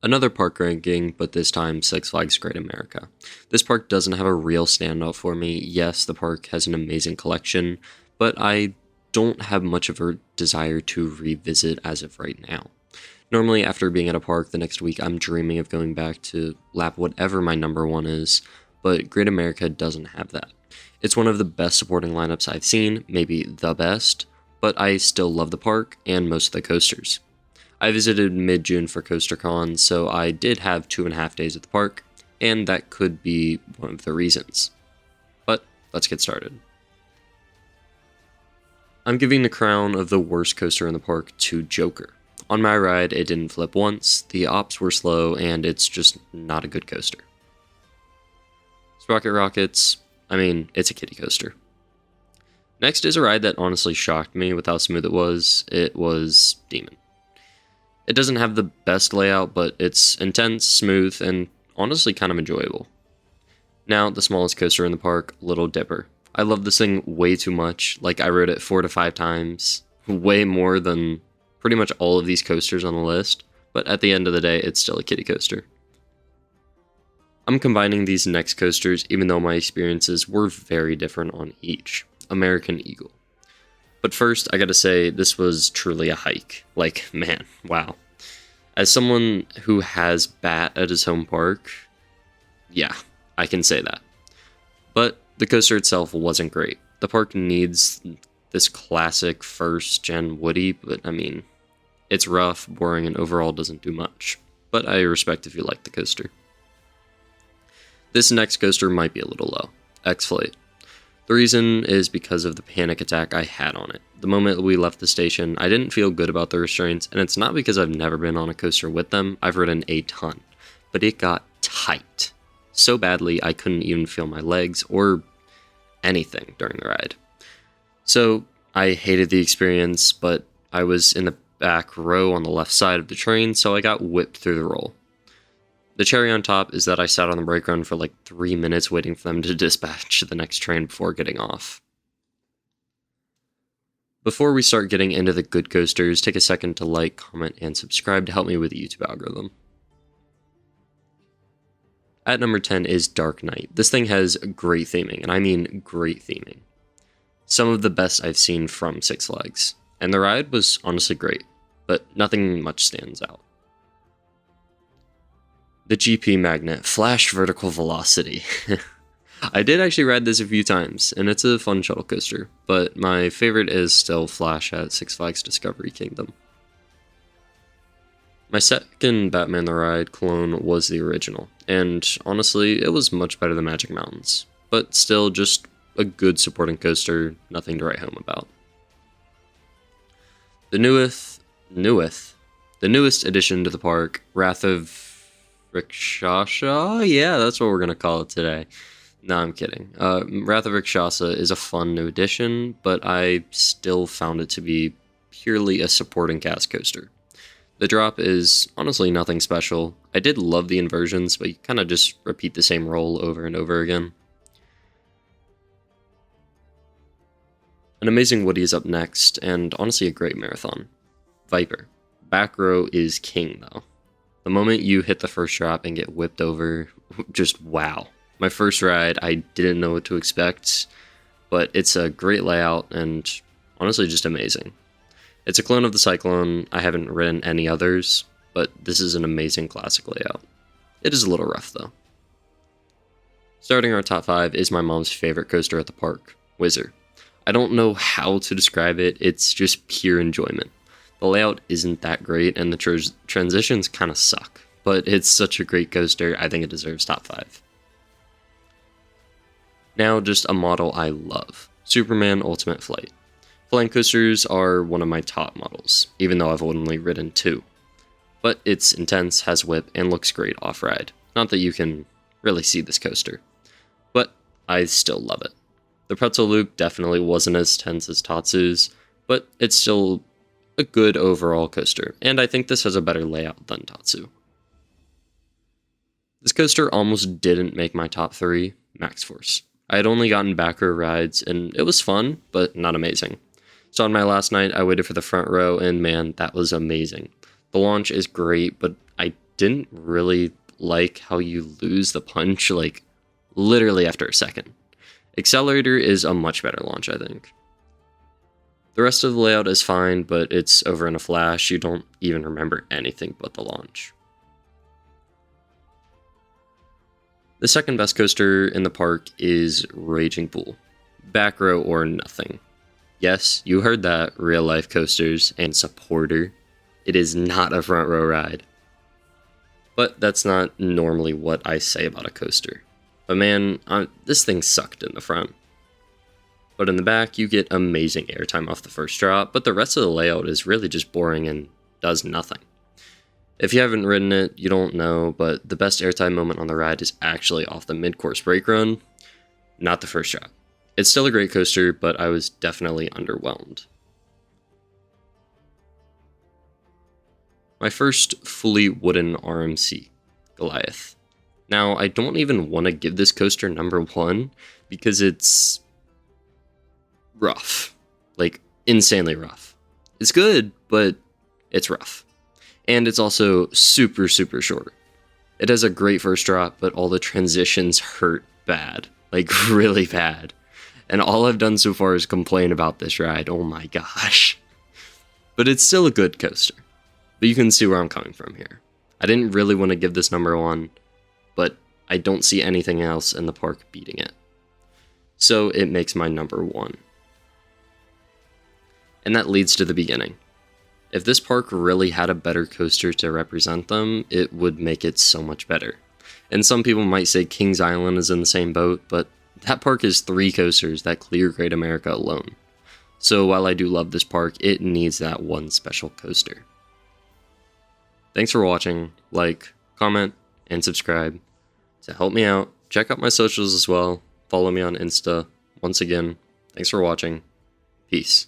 Another park ranking, but this time Six Flags Great America. This park doesn't have a real standout for me. Yes, the park has an amazing collection, but I don't have much of a desire to revisit as of right now. Normally, after being at a park the next week, I'm dreaming of going back to lap whatever my number one is, but Great America doesn't have that. It's one of the best supporting lineups I've seen, maybe the best, but I still love the park and most of the coasters. I visited mid-June for CoasterCon, so I did have 2.5 days at the park, and that could be one of the reasons. But let's get started. I'm giving the crown of the worst coaster in the park to Joker. On my ride, it didn't flip once, the ops were slow, and it's just not a good coaster. Sprocket Rockets, it's a kiddie coaster. Next is a ride that honestly shocked me with how smooth it was. It was Demon. It doesn't have the best layout, but it's intense, smooth, and honestly kind of enjoyable. Now, the smallest coaster in the park, Little Dipper. I love this thing way too much, like I rode it 4 to 5 times, way more than pretty much all of these coasters on the list, but at the end of the day, it's still a kiddie coaster. I'm combining these next coasters even though my experiences were very different on each. American Eagle. But first, I gotta say, this was truly a hike. Like, man, wow. As someone who has Bat at his home park, yeah, I can say that. But the coaster itself wasn't great. The park needs this classic first-gen Woody, but it's rough, boring, and overall doesn't do much. But I respect if you like the coaster. This next coaster might be a little low. X-Flight. The reason is because of the panic attack I had on it. The moment we left the station, I didn't feel good about the restraints, and it's not because I've never been on a coaster with them. I've ridden a ton. But it got tight. So badly, I couldn't even feel my legs or anything during the ride. So, I hated the experience, but I was in the back row on the left side of the train, so I got whipped through the roll. The cherry on top is that I sat on the brake run for like 3 minutes waiting for them to dispatch the next train before getting off. Before we start getting into the good coasters, take a second to like, comment, and subscribe to help me with the YouTube algorithm. At number 10 is Dark Knight. This thing has great theming, and I mean great theming. Some of the best I've seen from Six Flags, and the ride was honestly great, but nothing much stands out. The GP Magnet, Flash Vertical Velocity. I did actually ride this a few times, and it's a fun shuttle coaster, but my favorite is still Flash at Six Flags Discovery Kingdom. My second Batman the Ride clone was the original, and honestly, it was much better than Magic Mountains, but still just a good supporting coaster, nothing to write home about. The newest addition to the park, Wrath of Rakshasa? Yeah, that's what we're going to call it today. No, I'm kidding. Wrath of Rakshasa is a fun new addition, but I still found it to be purely a supporting cast coaster. The drop is honestly nothing special. I did love the inversions, but you kind of just repeat the same roll over and over again. An Amazing Woody is up next, and honestly a great marathon. Viper. Back row is king, though. The moment you hit the first drop and get whipped over, just wow. My first ride, I didn't know what to expect, but it's a great layout and honestly just amazing. It's a clone of the Cyclone. I haven't ridden any others, but this is an amazing classic layout. It is a little rough though. Starting our top 5 is my mom's favorite coaster at the park, Whizzer. I don't know how to describe it, it's just pure enjoyment. The layout isn't that great, and the transitions kind of suck, but it's such a great coaster, I think it deserves top 5. Now, just a model I love, Superman Ultimate Flight. Flying coasters are one of my top models, even though I've only ridden 2. But it's intense, has whip, and looks great off-ride. Not that you can really see this coaster, but I still love it. The pretzel loop definitely wasn't as tense as Tatsu's, but it's still a good overall coaster, and I think this has a better layout than Tatsu. This coaster almost didn't make my top 3, Max Force. I had only gotten back row rides, and it was fun, but not amazing. So on my last night, I waited for the front row, and man, that was amazing. The launch is great, but I didn't really like how you lose the punch, like, literally after a second. Accelerator is a much better launch, I think. The rest of the layout is fine, but it's over in a flash. You don't even remember anything but the launch. The second best coaster in the park is Raging Bull. Back row or nothing. Yes, you heard that, real life coasters and supporter. It is not a front row ride. But that's not normally what I say about a coaster. But man, this thing sucked in the front. But in the back, you get amazing airtime off the first drop, but the rest of the layout is really just boring and does nothing. If you haven't ridden it, you don't know, but the best airtime moment on the ride is actually off the mid-course brake run, not the first drop. It's still a great coaster, but I was definitely underwhelmed. My first fully wooden RMC, Goliath. Now, I don't even want to give this coaster number 1 because it's rough. Like, insanely rough. It's good, but it's rough. And it's also super, super short. It has a great first drop, but all the transitions hurt bad. Like, really bad. And all I've done so far is complain about this ride. Oh my gosh. But it's still a good coaster. But you can see where I'm coming from here. I didn't really want to give this number 1, but I don't see anything else in the park beating it. So it makes my number 1. And that leads to the beginning. If this park really had a better coaster to represent them, it would make it so much better. And some people might say Kings Island is in the same boat, but that park is 3 coasters that clear Great America alone. So while I do love this park, it needs that one special coaster. Thanks for watching. Like, comment, and subscribe. To help me out, check out my socials as well. Follow me on Insta. Once again, thanks for watching. Peace.